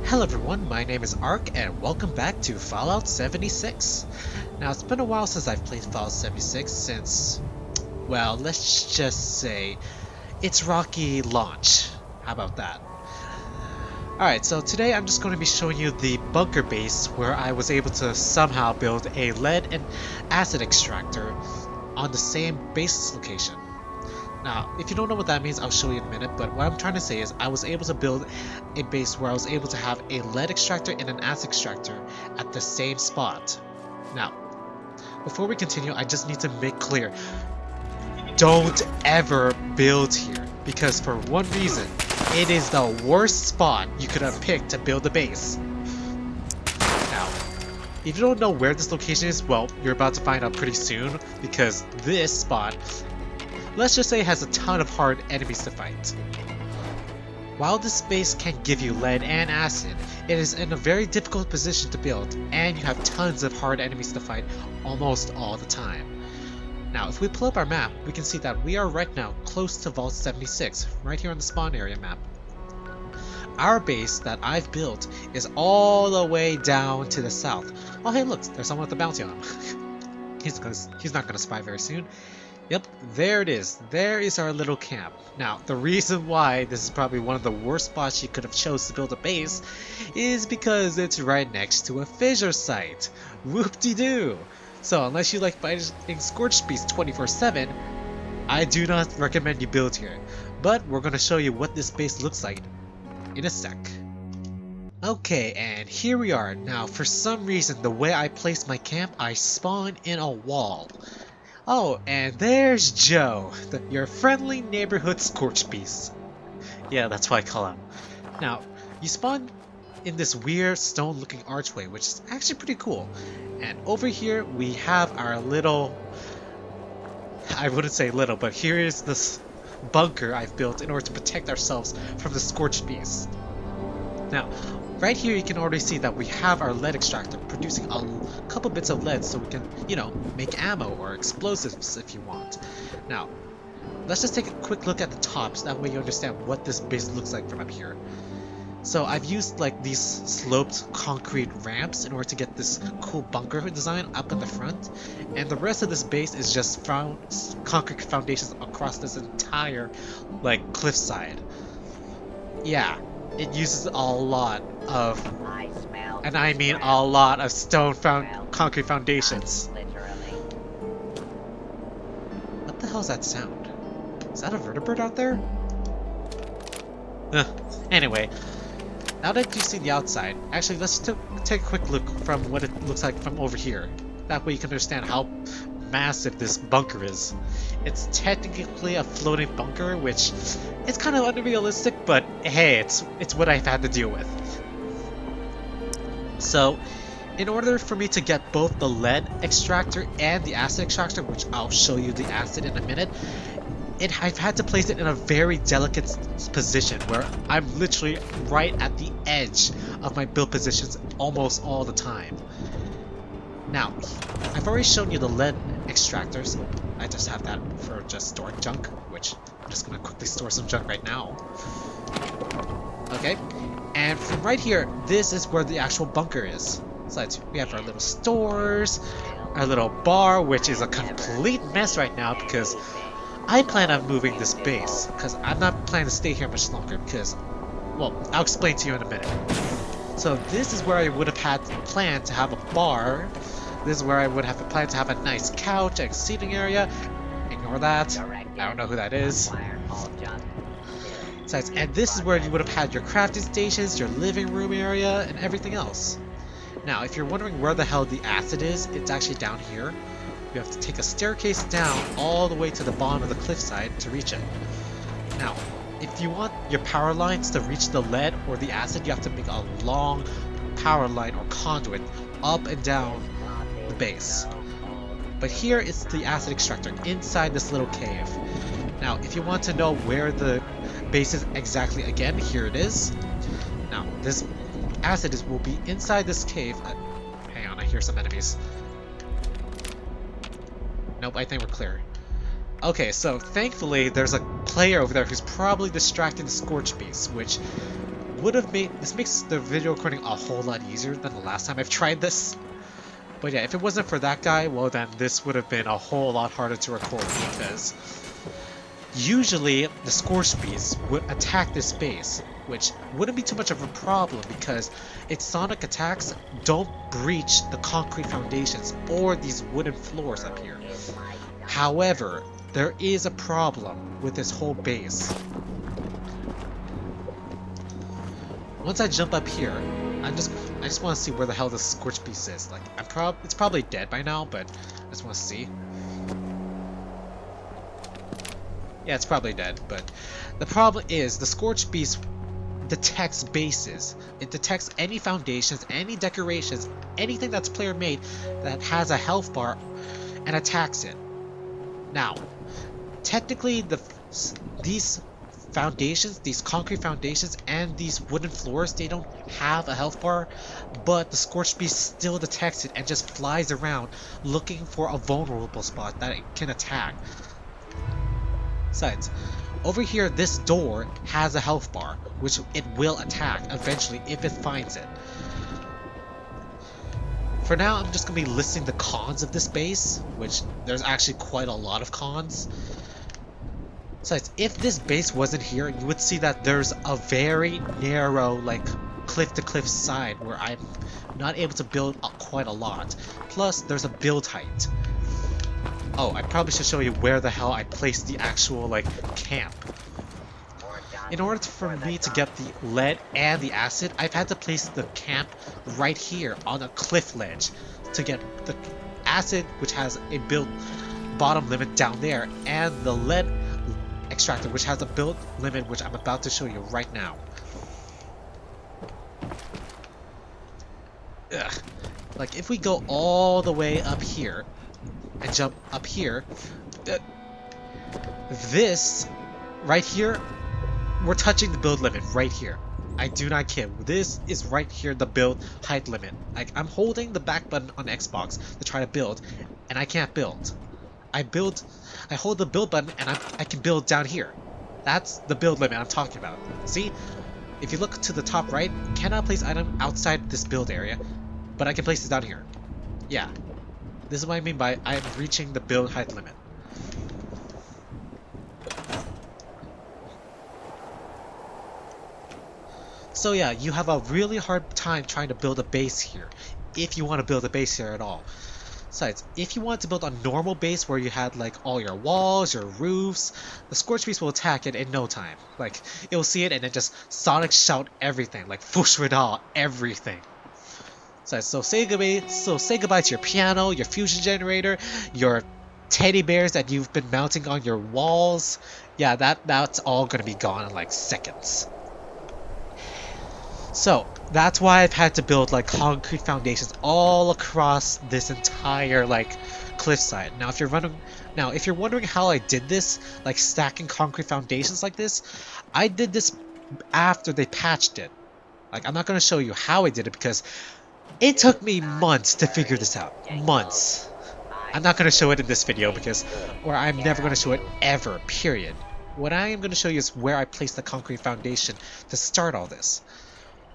Hello everyone, my name is Ark and welcome back to Fallout 76. Now it's been a while since I've played Fallout 76 since, well, let's just say its rocky launch. How about that? Alright, so today I'm just going to be showing you the bunker base where I was able to somehow build a lead and acid extractor on the same base location. Now, if you don't know what that means, I'll show you in a minute, but what I'm trying to say is I was able to build a base where I was able to have a lead extractor and an acid extractor at the same spot. Now, before we continue, I just need to make clear, don't ever build here, because for one reason, it is the worst spot you could have picked to build a base. Now, if you don't know where this location is, well, you're about to find out pretty soon, because this spot, let's just say, has a ton of hard enemies to fight. While this base can give you lead and acid, it is in a very difficult position to build, and you have tons of hard enemies to fight almost all the time. Now, if we pull up our map, we can see that we are right now close to Vault 76, right here on the spawn area map. Our base that I've built is all the way down to the south. Oh hey look, there's someone with a bounty on him. He's not gonna survive very soon. Yep, there it is. There is our little camp. Now, the reason why this is probably one of the worst spots you could have chose to build a base is because it's right next to a fissure site. Whoop-de-doo! So, unless you like fighting Scorched Beasts 24/7, I do not recommend you build here. But we're going to show you what this base looks like in a sec. Okay, and here we are. Now, for some reason, the way I placed my camp, I spawned in a wall. Oh, and there's Joe, your friendly neighborhood Scorched Beast. Yeah, that's what I call him. Now, you spawn in this weird stone-looking archway, which is actually pretty cool. And over here, we have our little... I wouldn't say little, but here is this bunker I've built in order to protect ourselves from the Scorched Beast. Now, right here you can already see that we have our lead extractor producing a couple bits of lead so we can, make ammo or explosives if you want. Now, let's just take a quick look at the top so that way you understand what this base looks like from up here. So I've used like these sloped concrete ramps in order to get this cool bunker design up in the front, and the rest of this base is just concrete foundations across this entire cliffside. Yeah. It uses a lot of, and I mean a lot of concrete foundations. What the hell is that sound? Is that a vertebrate out there? Anyway, now that you've seen the outside, actually let's take a quick look from what it looks like from over here. That way you can understand how massive this bunker is. It's technically a floating bunker, which is kind of unrealistic, but hey, it's what I've had to deal with. So, in order for me to get both the lead extractor and the acid extractor, which I'll show you the acid in a minute, I've had to place it in a very delicate position where I'm literally right at the edge of my build positions almost all the time. Now, I've already shown you the lead extractors. I just have that for just storing junk, which I'm just going to quickly store some junk right now. Okay, and from right here, this is where the actual bunker is. So we have our little stores, our little bar, which is a complete mess right now because I plan on moving this base, because I'm not planning to stay here much longer because, well, I'll explain to you in a minute. So this is where I would have had planned to have a bar. This is where I would have planned to have a nice couch and seating area. Ignore that. I don't know who that is. And this is where you would have had your crafting stations, your living room area, and everything else. Now, if you're wondering where the hell the acid is, it's actually down here. You have to take a staircase down all the way to the bottom of the cliffside to reach it. Now, if you want your power lines to reach the lead or the acid, you have to make a long power line or conduit up and down the base. But here is the acid extractor inside this little cave. Now, if you want to know where the base is exactly, again, here it is. Now, this acid will be inside this cave. Hang on, I hear some enemies. Nope, I think we're clear. Okay, so thankfully there's a player over there who's probably distracting the Scorched Beast, which this makes the video recording a whole lot easier than the last time I've tried this. But yeah, if it wasn't for that guy, well then this would have been a whole lot harder to record because usually the Scorch Beast would attack this base, which wouldn't be too much of a problem because its sonic attacks don't breach the concrete foundations or these wooden floors up here. However, there is a problem with this whole base. Once I jump up here, I just want to see where the hell this Scorch Beast is. Like, it's probably dead by now, but I just want to see. Yeah, it's probably dead, but the problem is the Scorch Beast detects bases. It detects any foundations, any decorations, anything that's player made that has a health bar and attacks it. Now, technically these foundations, these concrete foundations and these wooden floors, they don't have a health bar, but the Scorched Beast still detects it and just flies around looking for a vulnerable spot that it can attack. Besides, over here this door has a health bar, which it will attack eventually if it finds it. For now, I'm just going to be listing the cons of this base, which there's actually quite a lot of cons. Besides, if this base wasn't here, you would see that there's a very narrow, like, cliff-to-cliff side where I'm not able to build quite a lot. Plus, there's a build height. Oh, I probably should show you where the hell I placed the actual, like, camp. In order for me to get the lead and the acid, I've had to place the camp right here on a cliff ledge to get the acid, which has a build bottom limit down there, and the lead extractor, which has a build limit, which I'm about to show you right now. Ugh. Like, if we go all the way up here and jump up here, this right here, we're touching the build limit right here. I do not kid. This is right here, the build height limit. Like, I'm holding the back button on Xbox to try to build, and I can't build. I hold the build button, and I can build down here. That's the build limit I'm talking about. See? If you look to the top right, cannot place item outside this build area, but I can place it down here. Yeah. This is what I mean by I'm reaching the build height limit. So yeah, you have a really hard time trying to build a base here, if you want to build a base here at all. Besides, if you want to build a normal base where you had like all your walls, your roofs, the Scorch Beast will attack it in no time. Like, it will see it and then just sonic shout everything, like Fushridal, everything. Besides, so say goodbye to your piano, your fusion generator, your teddy bears that you've been mounting on your walls. Yeah, that's all gonna be gone in like seconds. So that's why I've had to build like concrete foundations all across this entire like cliffside. Now if you're wondering how I did this, like stacking concrete foundations like this, I did this after they patched it. Like, I'm not going to show you how I did it because it took me months to figure this out. Months. I'm not going to show it in this video or I'm never going to show it ever, period. What I am going to show you is where I placed the concrete foundation to start all this.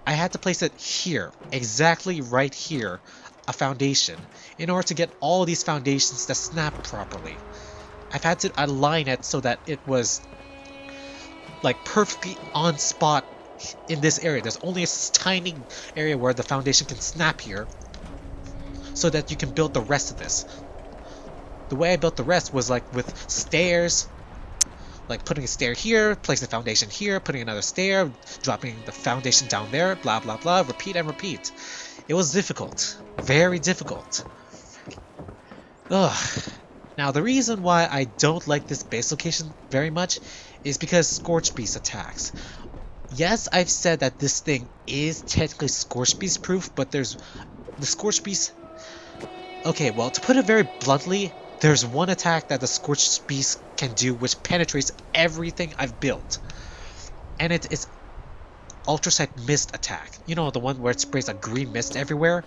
I had to place it here, exactly right here, a foundation, in order to get all these foundations to snap properly. I've had to align it so that it was like perfectly on spot in this area. There's only a tiny area where the foundation can snap here, so that you can build the rest of this. The way I built the rest was like with stairs, like putting a stair here, placing the foundation here, putting another stair, dropping the foundation down there, blah blah blah, repeat and repeat. It was difficult. Very difficult. Ugh. Now the reason why I don't like this base location very much is because Scorch Beast attacks. Yes, I've said that this thing is technically Scorch Beast proof, but there's the Scorch Beast. Okay, well, to put it very bluntly, there's one attack that the Scorched Beast can do which penetrates everything I've built. And it is Ultrasight Mist attack. You know, the one where it sprays a green mist everywhere?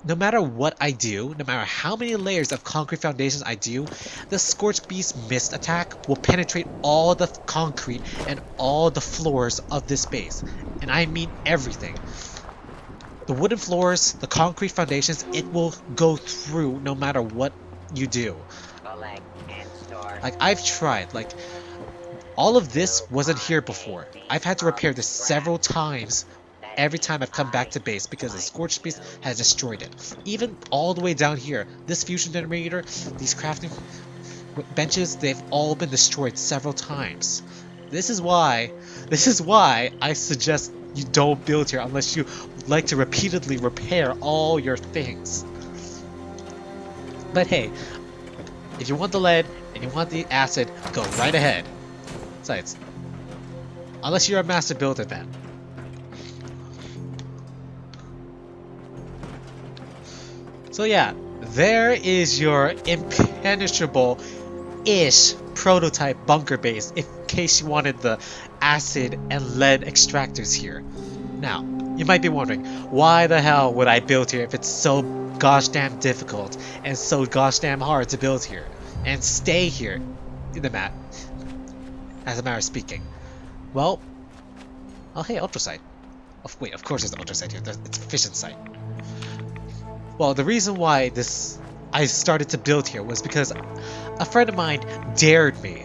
no matter what I do, no matter how many layers of concrete foundations I do, the Scorched Beast Mist attack will penetrate all the concrete and all the floors of this base. And I mean everything. The wooden floors, the concrete foundations, it will go through no matter what you do. Like, I've tried. Like, all of this wasn't here before. I've had to repair this several times every time I've come back to base because the Scorched Beast has destroyed it. Even all the way down here, this fusion generator, these crafting benches, they've all been destroyed several times. This is why I suggest you don't build here unless you like to repeatedly repair all your things. But hey, if you want the lead and you want the acid, go right ahead. Besides, unless you're a master builder then. So yeah, there is your impenetrable-ish prototype bunker base in case you wanted the acid and lead extractors here. Now, you might be wondering, why the hell would I build here if it's so gosh damn difficult and so gosh damn hard to build here and stay here in the map, as a matter of speaking? Well, oh hey, ultrasite. Oh, wait, of course there's an ultrasite here. It's fission site. Well, the reason why I started to build here was because a friend of mine dared me.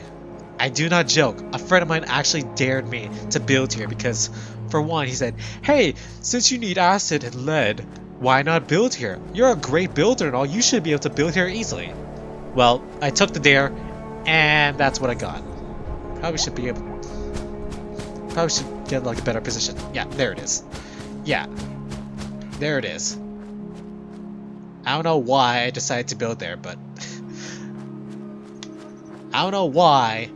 I do not joke. A friend of mine actually dared me to build here because, for one, he said, "Hey, since you need acid and lead, why not build here? You're a great builder and all. You should be able to build here easily." Well, I took the dare, and that's what I got. Probably should get like a better position. Yeah, there it is. Yeah, there it is. I don't know why I decided to build there, but I don't know why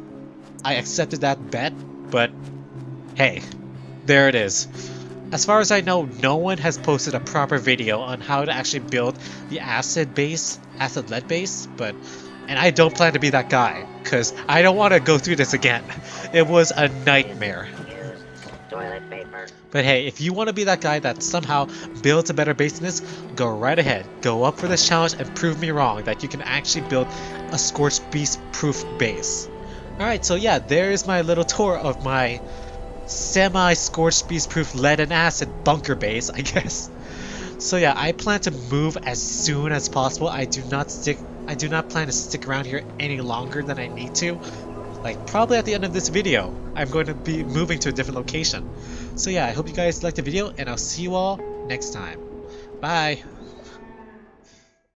I accepted that bet, but hey, there it is. As far as I know, no one has posted a proper video on how to actually build the acid lead base, and I don't plan to be that guy, because I don't want to go through this again. It was a nightmare. But hey, if you want to be that guy that somehow builds a better base than this, go right ahead. Go up for this challenge and prove me wrong that you can actually build a Scorched Beast proof base. Alright, so yeah, there's my little tour of my semi-Scorched Beast proof lead and acid bunker base, I guess. So yeah, I plan to move as soon as possible. I do not plan to stick around here any longer than I need to. Like, probably at the end of this video, I'm going to be moving to a different location. So yeah, I hope you guys liked the video, and I'll see you all next time. Bye!